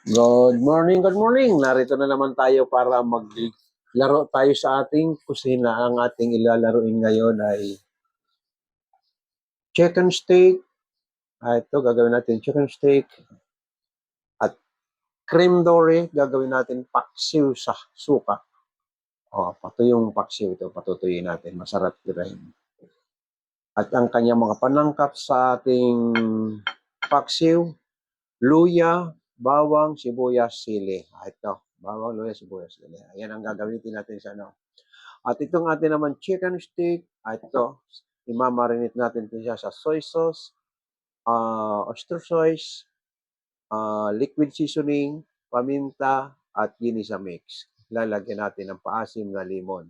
Good morning, good morning. Narito na naman tayo para maglaro tayo sa ating kusina. Ang ating ilalaruin ngayon ay chicken steak. Ito, gagawin natin chicken steak. At cream dory, gagawin natin paksiw sa suka. Patuyong paksiw ito. Patutuyin natin. Masarap rin. At ang kanyang mga panangkap sa ating paksiw, luya, bawang, sibuyas, sili. Ito, bawang, luya, sibuyas, sili. Ayan ang gagamitin natin sa At itong atin naman chicken stick, ito, imamarinate natin ito siya sa soy sauce, oyster sauce, liquid seasoning, paminta, at ginisa mix. Lalagyan natin ng paasim na limon.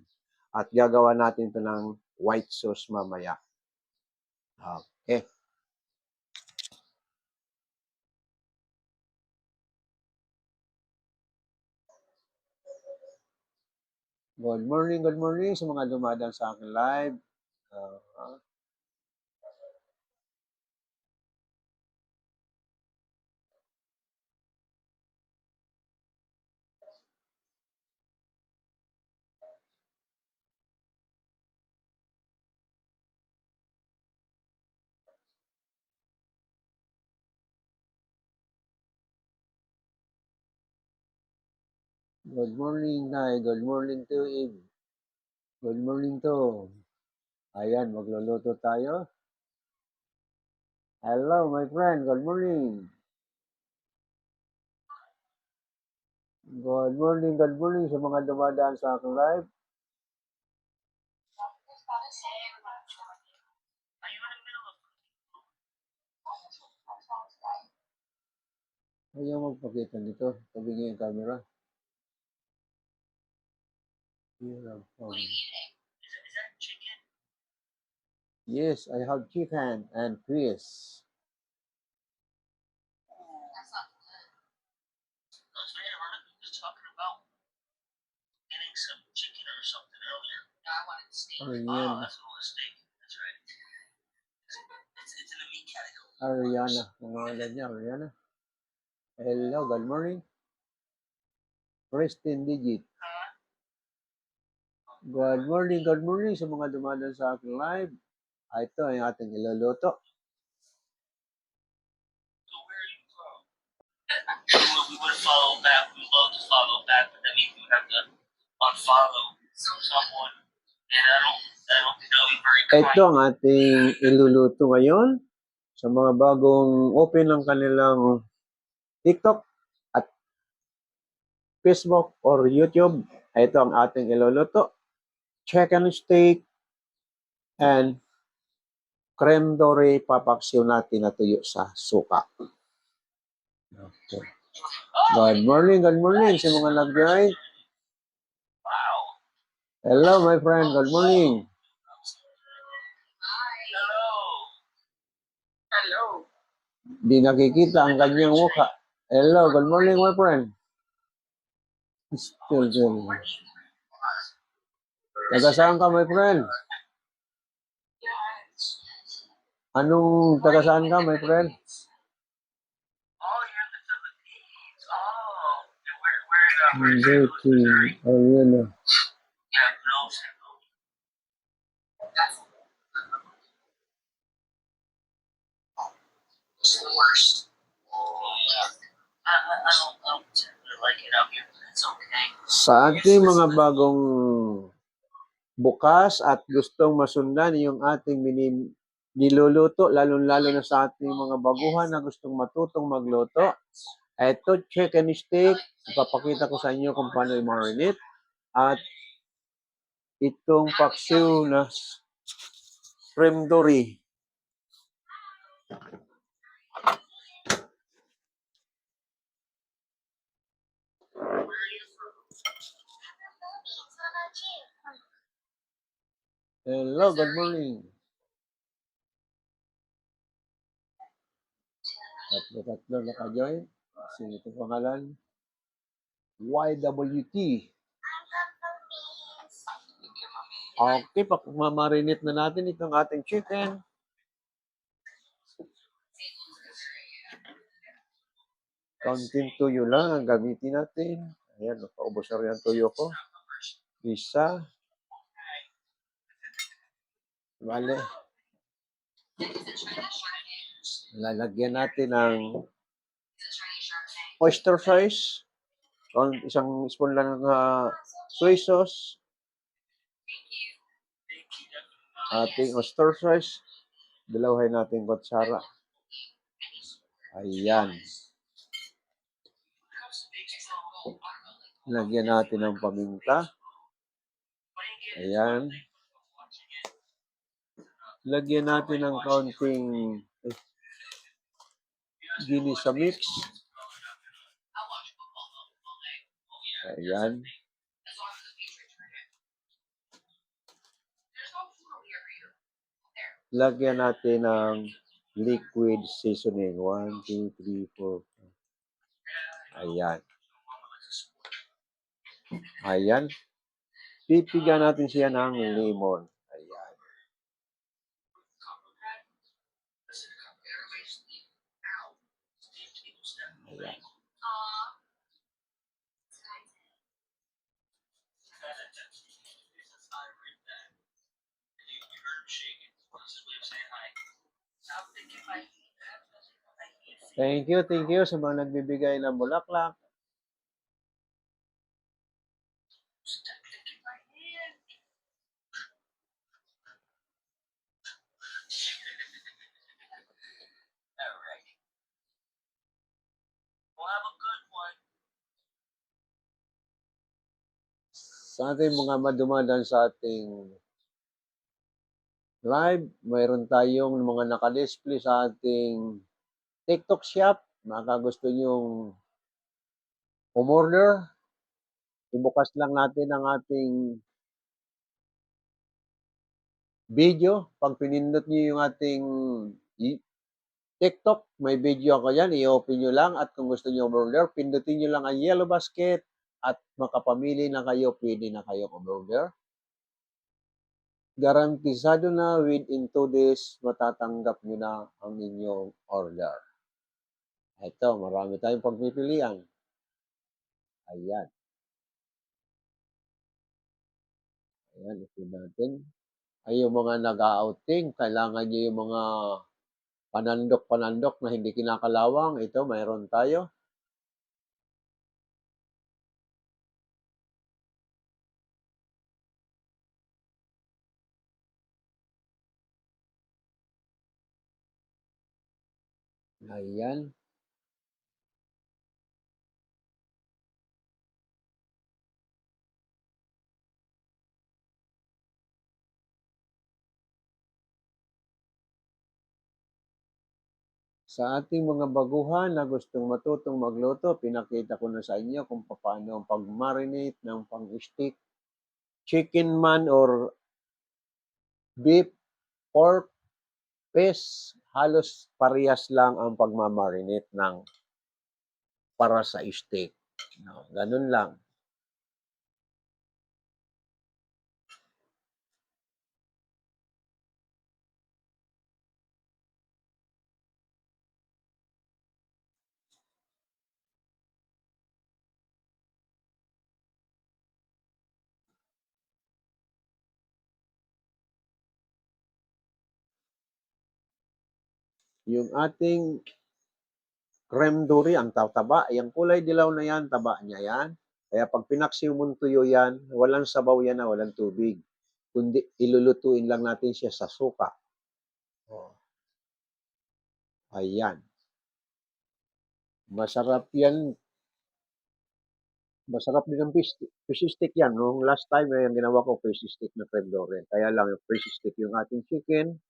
At gagawa natin ito ng white sauce mamaya. Okay. Good morning sa mga dumadaan sa akin live. Good morning, Nay. Good morning to Eve. Good morning to. Ayan, magluluto tayo. Hello, my friend. Good morning. Good morning sa mga dumadaan sa aking live. Ayaw magpakita nito. Tabi niya yung camera. Yes, I have chicken and fish. Ariana. Ariana. Pangalan niya, Ariana. Hello, good morning. Preston Digit. Good morning sa mga dumadaan sa aking live. Ito ay ating iluluto. We would follow back. We love to follow back, but that means we have to unfollow someone. And I don't know very kind. Ito ang ating iluluto ngayon sa mga bagong open ng kanilang TikTok at Facebook or YouTube. Ito ang ating iluluto. Chicken steak and creme dory, papaksiw natin na tuyo sa suka. Okay. Good morning sa mga nag-join. Hello, my friend. Good morning. Hello. Di nakikita ang kanyang mukha. Hello, good morning, my friend. Still. Taga saan ka, my friend? Anong taga saan ka, my friend? Yun. It's the worst. I don't like it out here, but it's okay. Sa ating mga bagong bukas at gustong masundan yung ating niluluto, lalo-lalo na sa ating mga baguhan na gustong matutong magluto. Ito, chicken steak. Ipapakita ko sa inyo kung paano i-marinate. At itong paksiw na creme dory. Hello, good morning. Tatlo naka-join. Sino itong pangalan? YWT. Okay, mamarinate na natin itong ating chicken. Kaunting tuyo lang ang gamitin natin. Ayan, paubos na rin ang tuyo ko. Isa. Bale. Lalagyan natin ng oyster sauce. Isang spoon lang ng soy sauce. Ating oyster sauce. Dalawahin natin kutsara. Ayan. Lagyan natin ng paminta. Ayan. Lagyan natin ng kaunting ginisa mix. Ayan. Lagyan natin ng liquid seasoning. 1, 2, 3, 4. Ayan. Ayan. Pipigyan natin siya ng lemon. Ayan. Ayan. Thank you sa mga nagbibigay ng bulaklak. Sa ating mga madumadaan sa ating live, mayroon tayong mga naka-display sa ating TikTok shop. Baka gusto nyong umorder, ibukas lang natin ang ating video. Pag pinindot nyo yung ating TikTok, may video ako yan. I-open nyo lang at kung gusto nyo umorder, pindutin nyo lang ang yellow basket at makapamili na kayo, pwede na kayo umorder. Garantisado na within 2 days, matatanggap nyo na ang inyong order. Ito, marami tayong pagpipilian. Ayan. Ayan, ito natin. Ay, yung mga nag-outing, kailangan nyo yung mga panandok-panandok na hindi kinakalawang. Ito, mayroon tayo. Ayan. Sa ating mga baguhan na gustong matutong magluto, pinakita ko na sa inyo kung paano ang pag-marinate ng pang-stick, chicken man or beef, pork, fish, halos parehas lang ang pag-marinate ng para sa steak. No, ganun lang. Yung ating creme duri, ang taba, yung kulay dilaw na yan, taba niya yan. Kaya pag pinaksiw mong tuyo yan, walang sabaw yan na walang tubig. Kundi ilulutuin lang natin siya sa suka. Oh. Ayan. Masarap yan. Masarap din ang fish stick yan. Nung last time, yung ginawa ko fish stick na creme duri. Kaya lang yung fish stick yung ating chicken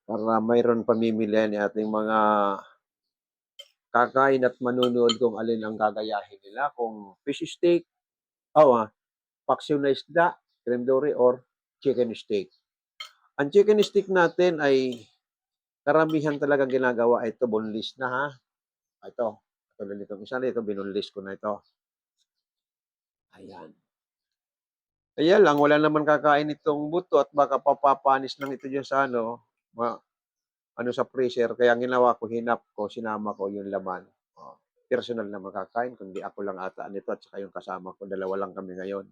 para mayroon pamimili ni ating mga kakain at manunood kung alin ang gagayahin nila. Kung fish steak, paksiw na isda, creme duri, or chicken steak. Ang chicken steak natin ay karamihan talagang ginagawa. Ito, boneless na ha. Ito, katulad nitong isa na ito, binunless ko na ito. Ayan. Kaya lang, wala naman kakain itong buto at baka papapanis lang ito dyan sa sa freezer. Kaya ang ginawa ko, hinap ko, sinama ko yung laman. Personal na makakain, kundi ako lang ata nito at saka yung kasama ko, dalawa lang kami ngayon.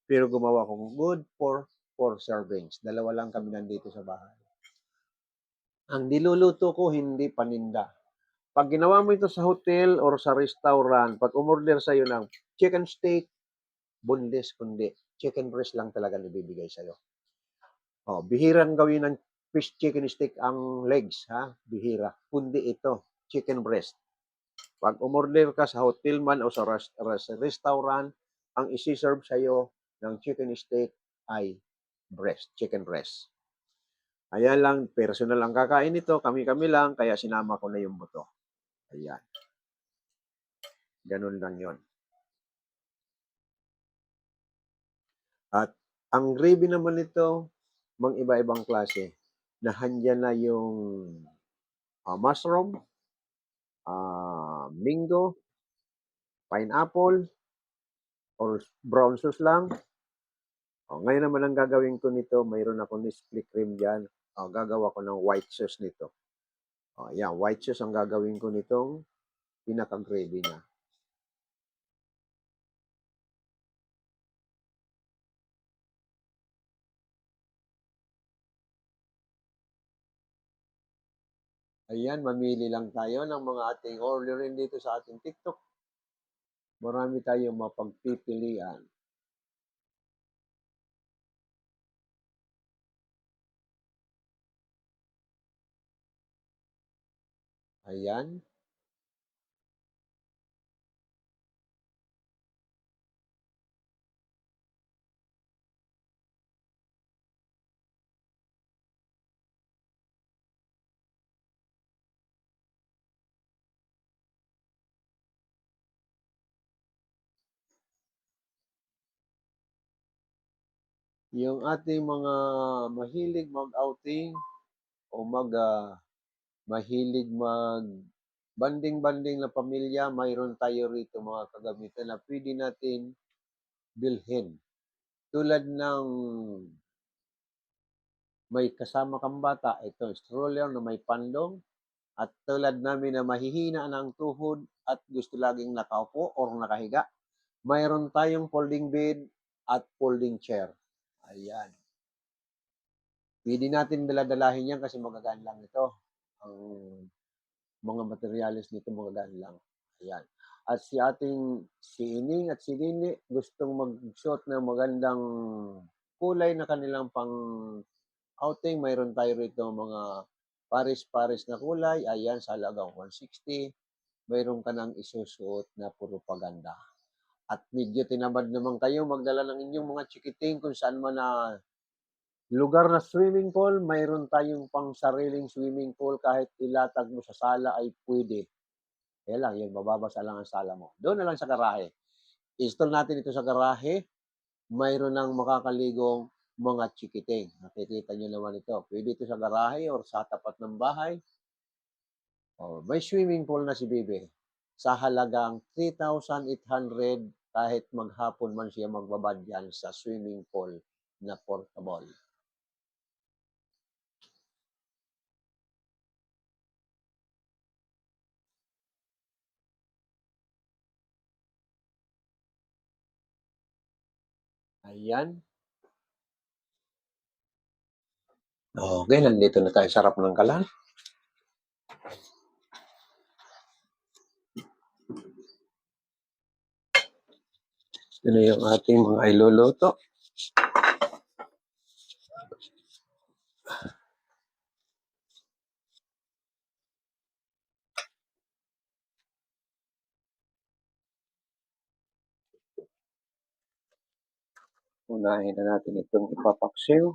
Pero gumawa ko good for 4 servings. Dalawa lang kami nandito sa bahay. Ang niluluto ko, hindi paninda. Pag ginawa mo ito sa hotel or sa restaurant, pag umorder sa'yo ng chicken steak, boneless, kundi chicken breast lang talaga nabibigay sa'yo. Bihirang gawin ng fish chicken steak ang legs, ha? Bihira. Kundi ito, chicken breast. Pag umorder ka sa hotel man o sa restaurant, ang isi-serve sa'yo ng chicken steak ay breast, chicken breast. Ayan lang, personal ang kakain nito, kami-kami lang, kaya sinama ko na yung buto. Ayan. Ganun lang yon. At ang gravy naman nito, mga iba-ibang klase. Nahandyan na yung mushroom, mango, pineapple, or brown sauce lang. Ngayon naman ang gagawin ko nito, mayroon ako Nestle cream dyan. Gagawa ko ng white sauce nito. Yan, white sauce ang gagawin ko nitong pinaka-gravy niya. Ayan, mamili lang tayo ng mga ating orderin dito sa ating TikTok. Marami tayong mapagpipilian. Ayan. Yung ating mga mahilig mag-outing o mahilig banding-banding na pamilya, mayroon tayo rito mga kagamitan na pwede natin bilhin. Tulad ng may kasama kang bata, ito, stroller na may pandong. At tulad namin na mahihina ng tuhod at gusto laging nakaupo or nakahiga, mayroon tayong folding bed at folding chair. Ayan. Pwede natin daladalahin yan kasi magagaan lang ito. Ang mga materialis nito magagaan lang. Ayan. At si Ining at si Nini gustong mag-suot ng magandang kulay na kanilang pang outing. Mayroon tayo rito mga pares-pares na kulay. Ayan, sa halagang 160. Mayroon ka nang isusuot na puro paganda. At medyo tinamad naman kayo magdala ng inyong mga chikiting kung saan man na lugar na swimming pool, mayroon tayong pang sariling swimming pool kahit ilatag mo sa sala ay pwede. Kaya lang, yun, mababasa lang ang sala mo. Doon na lang sa garahe. Install natin ito sa garahe, mayroon ng makakaligong mga chikiting. Nakikita nyo naman ito. Pwede ito sa garahe or sa tapat ng bahay. May swimming pool na si Bibi. Sa halagang 3,800 kahit maghapon man siya magbabad yan sa swimming pool na portable. Ayan. Okay, nandito na tayo. Sarap ng kalan. Ito na yung ating mga iluluto. Unahin na natin itong ipapaksiw.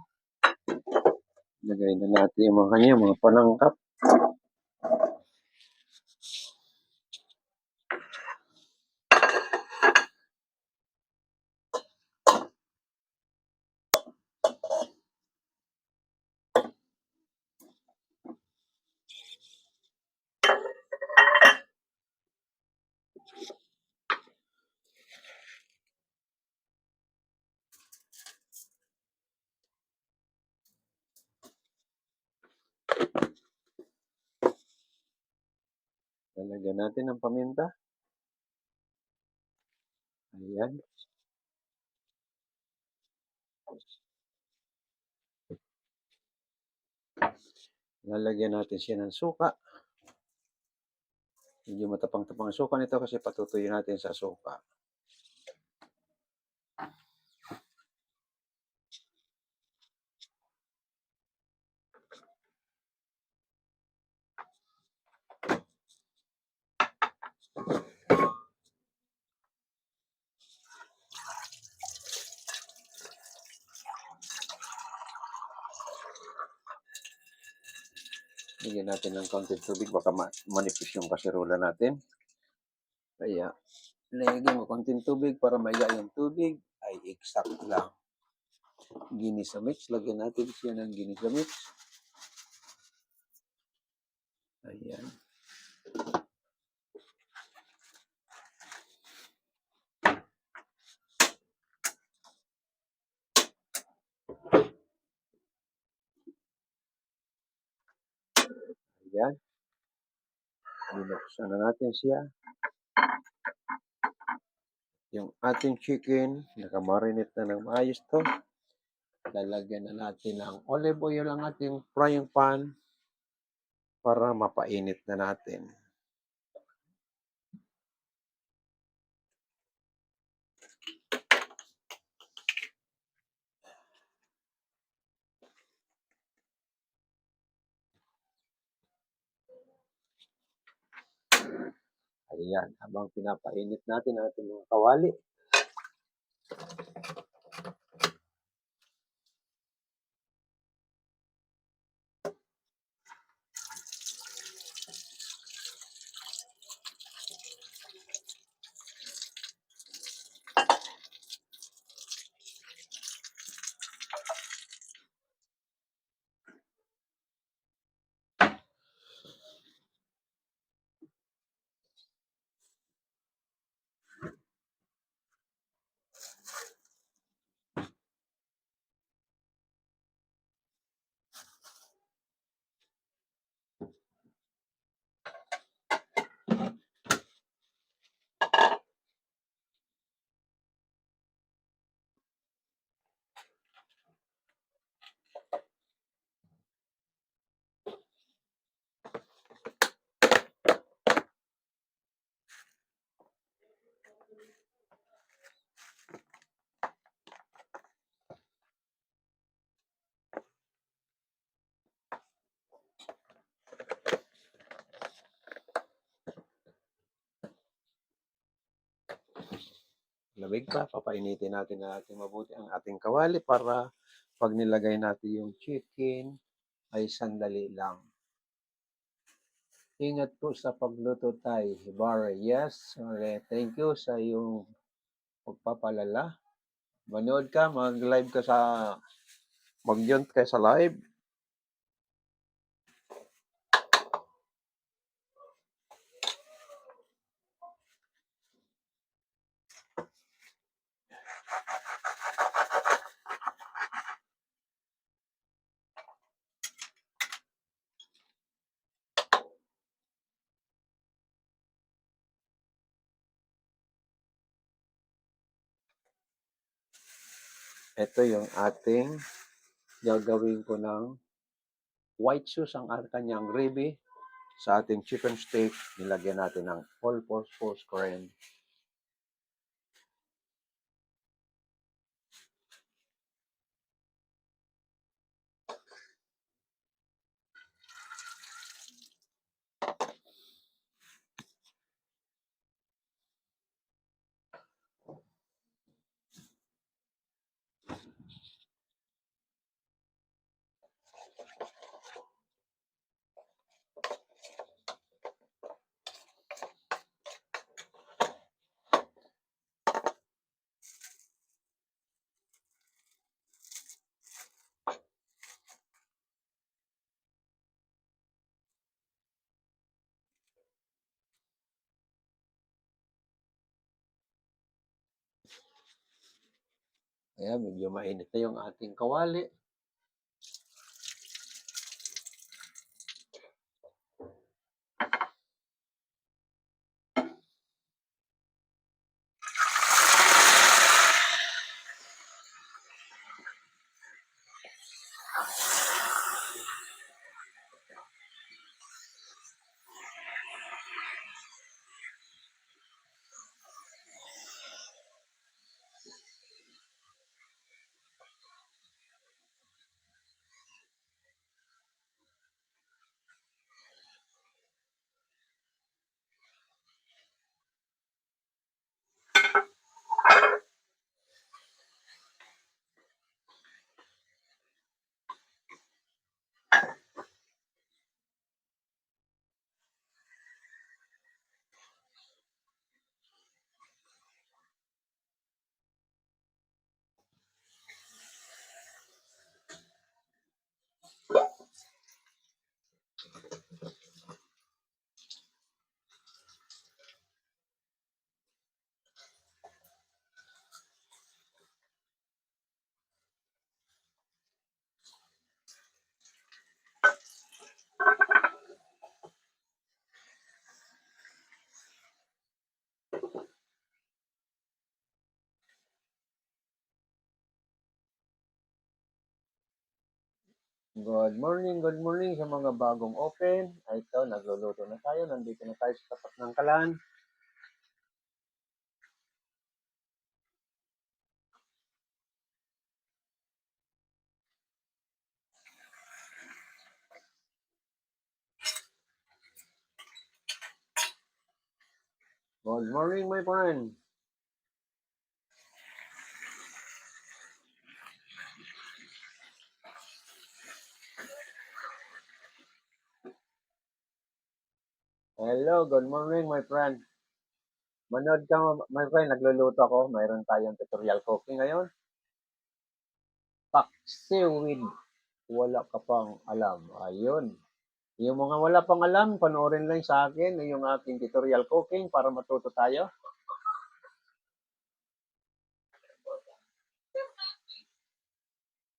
Lagay na natin yung mga panangkap. Lalagyan natin ng paminta. Ayan. Lalagyan natin siya ng suka. Medyo matapang-tapang ang suka nito kasi patutuyin natin sa suka. Bigyan natin ng konting tubig, baka manipis yung kaserola natin. Kaya, lagyan mo konting tubig para maiga yung tubig ay exact lang. Ginisamix, lagyan natin siya ng ginisamix. Ayan. Ayan. Binuksan na natin siya. Yung ating chicken, nakamarinate na ng maayos to. Lalagyan na natin ng olive oil ang ating frying pan para mapainit na natin. Ayan, habang pinapainit natin ang ating mga kawali. Lamig pa, papainitin natin na ating mabuti ang ating kawali para pag nilagay natin yung chicken ay sandali lang. Ingat po sa pagluto tayo, Barry. Yes, thank you sa iyong pagpapalala. Manood ka, mag-live ka sa, mag-join ka sa live. Ito yung ating gagawin ko ng white sauce ang kanyang gravy sa ating chicken steak. Nilagyan natin ng all-purpose cream. Ayan, medyo mainit na yung ating kawali. Good morning sa mga bagong open. Ito, nagluluto na tayo. Nandito na tayo sa tapat ng kalan. Good morning, my friend. Hello, good morning, my friend. Manood ka, my friend. Nagluluto ako. Mayroon tayong tutorial cooking ngayon. Paksiw with wala ka pang alam. Ayun. Yung mga wala pang alam, panoorin lang sa akin yung aking tutorial cooking para matuto tayo.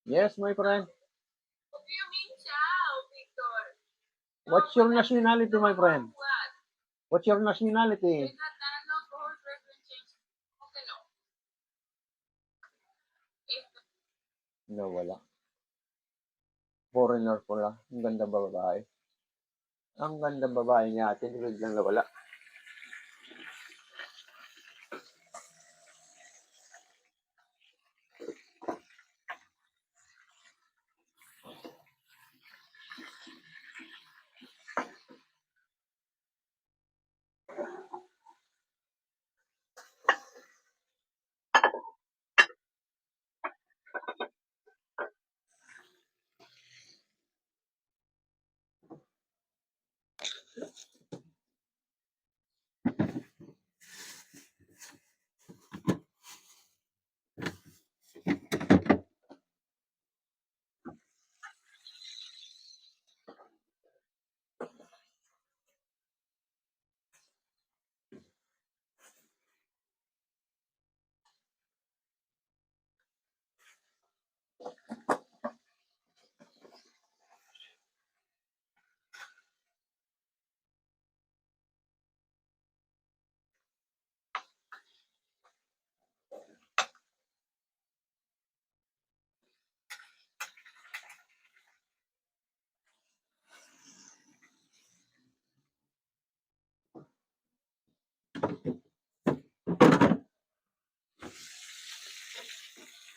Yes, my friend. What do you mean, Chow, Victor? What's your nationality, my friend? What? What's your nationality? You're not cohort reference change. Okay, no. If No, wala. Foreigner pala. Ang ganda babae. Ang ganda babae niya atin. Biglang nawala.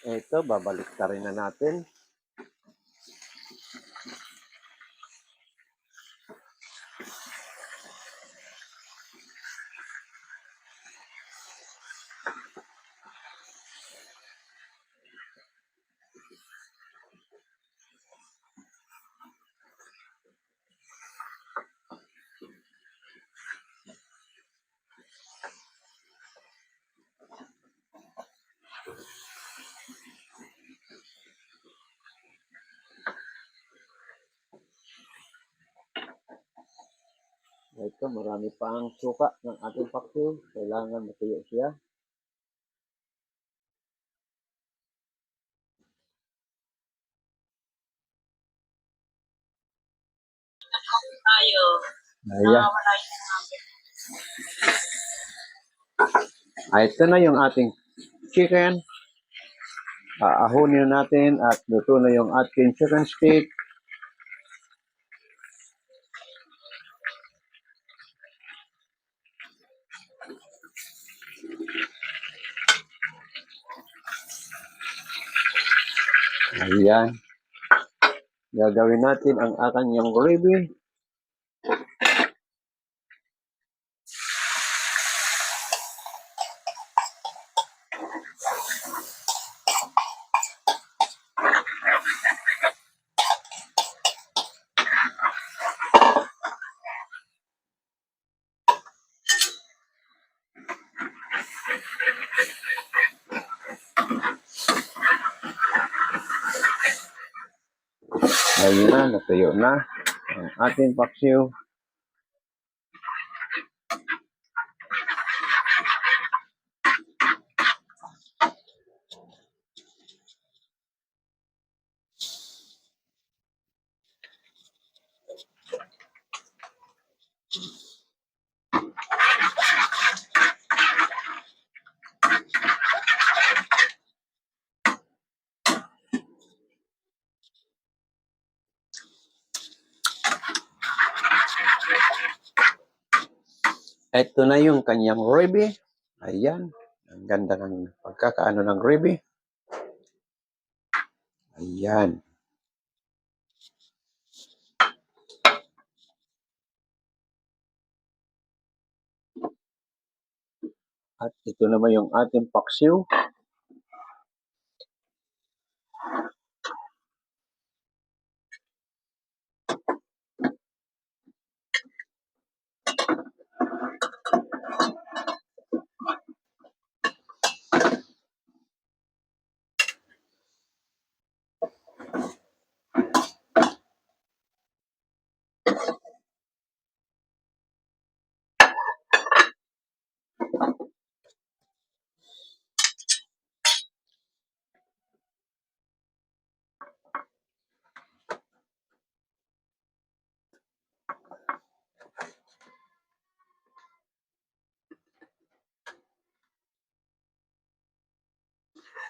Ito, babalik ka rin na natin. Ito, marami pa ang suka ng ating paksiw. Kailangan matuyo siya. tayo, Ayan. wala yung Ito na yung ating chicken. Aahunin natin at luto na yung ating chicken stick. Ayan. Gagawin natin ang kanyang gravy. Ayun na, natuyo na ang ating paksiw. Ito na yung kanyang ribeye. Ayan. Ang ganda ng pagkakaano ng ribeye. Ayan. At ito naman yung ating paksiw.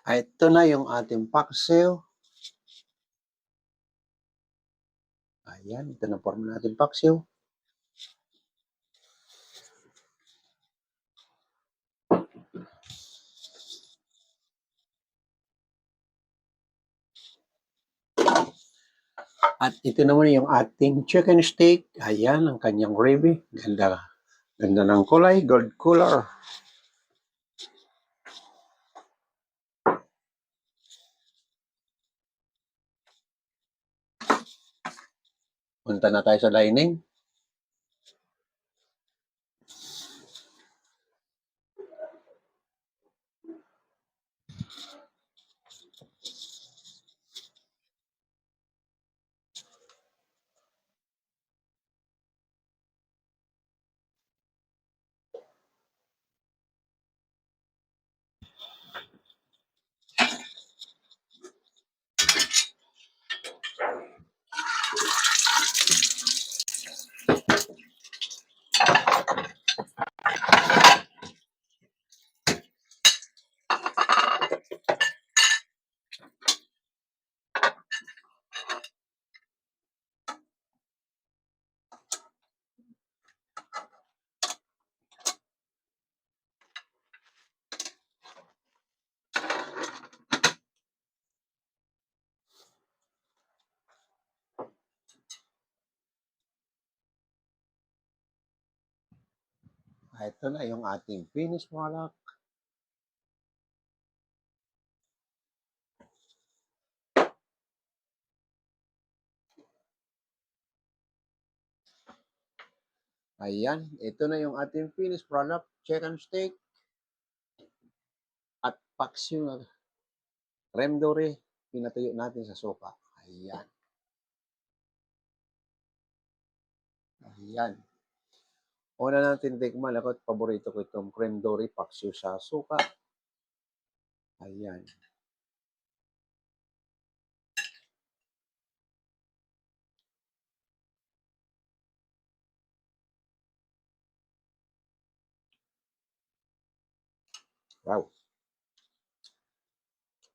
Ito na yung ating paksiw. Ayan, ito na forma natin paksiw. At ito naman yung ating chicken steak. Ayan, ang kanyang gravy. Ganda. Ganda ng kulay, gold color. Punta na tayo sa dining. Ito na yung ating finished product. Ayan, ito na yung ating finished product. Chicken steak at paksiw na rendore. Pinatuyo natin sa sopa. Ayan. Ayan. Una natin tikman. Ako, paborito ko itong rendore paksiw sa suka. Ayan. Wow.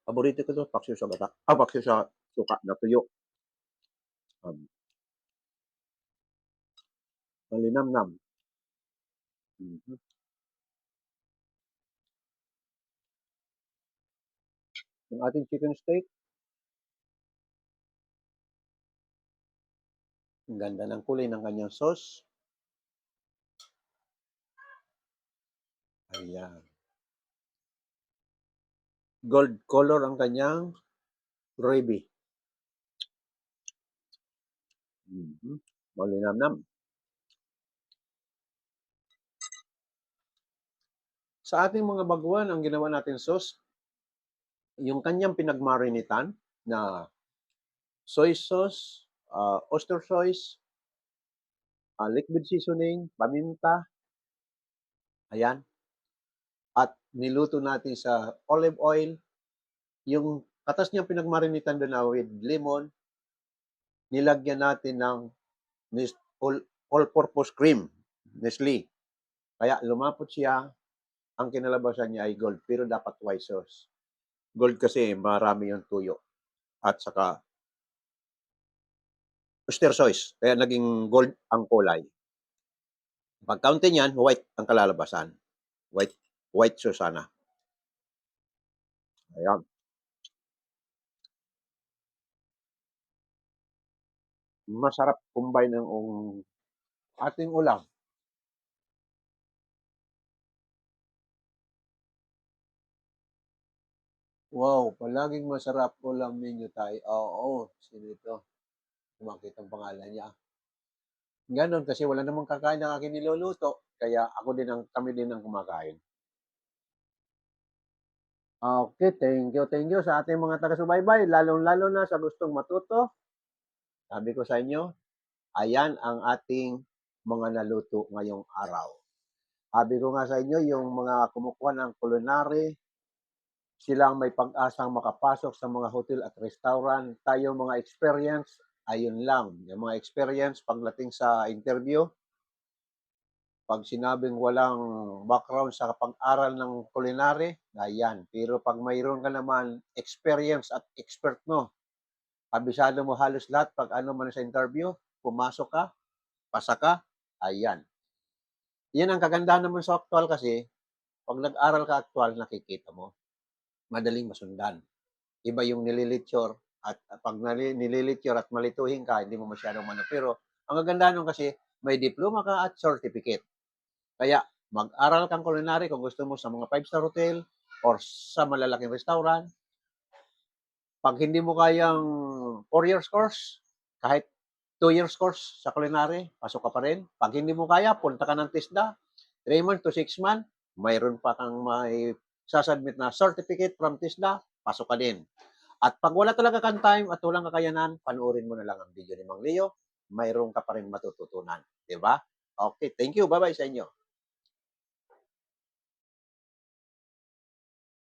Paborito ko ito, paksiw sa gata. Paksiw sa suka na tuyo. Malinamnam. Mhm. Yung ating chicken steak, ang ganda ng kulay ng kanyang sauce. Ayan. Gold color ang kanyang gravy. Mhm. Malinamnam. Sa ating mga baguhan, ang ginawa natin sauce, yung kanyang pinagmarinitan na soy sauce, oyster sauce, liquid seasoning, paminta, ayan. At niluto natin sa olive oil, yung katas niyang pinagmarinitan doon na with lemon, nilagyan natin ng all-purpose cream, Nestle. Kaya lumapot siya, ang kinalabasan niya ay gold, pero dapat white sauce. Gold kasi marami yung tuyo. At saka oyster sauce, kaya naging gold ang kulay. Pag kaunti niyan, white ang kalalabasan. White Susana. Ayan. Masarap combine ang ating ulam. Wow, palaging masarap ulam ninyo Tay. Oo, sino ito? Sumakit ang pangalan niya. Gano'n kasi wala namang kakain ng aking niluluto, kaya kami din ang kumakain. Okay, thank you sa ating mga taga-subaybay, lalong-lalo na sa gustong matuto. Sabi ko sa inyo, ayan ang ating mga naluto ngayong araw. Sabi ko nga sa inyo, yung mga kumukuha ng culinary, sila ang may pag-asang makapasok sa mga hotel at restaurant. Tayo mga experience, ayun lang. Yung mga experience pagdating sa interview, pag sinabing walang background sa pag-aral ng culinary, ayan. Pero pag mayroon ka naman experience at expert mo, kabisado mo halos lahat pag ano man sa interview, pumasok ka, pasa ka, ayan. Yan ang kagandahan naman sa actual kasi, pag nag-aral ka actual, nakikita mo. Madaling masundan. Iba yung nililitsure at pag nililitsure at malituhin ka, hindi mo masyadong Pero ang kagandahan nun kasi, may diploma ka at certificate. Kaya mag-aral kang culinary kung gusto mo sa mga 5-star hotel or sa malalaking restaurant. Pag hindi mo kayang 4 years course, kahit 2 years course sa culinary, pasok ka pa rin. Pag hindi mo kaya, punta ka ng TISDA, 3 months to 6 months, mayroon pa kang may sasubmit na certificate from TISDA, pasok ka din. At pag wala talaga kang time at walang kakayanan, panoorin mo na lang ang video ni Mang Leo, mayroon ka pa rin matututunan. Di ba? Okay, thank you. Bye-bye sa inyo.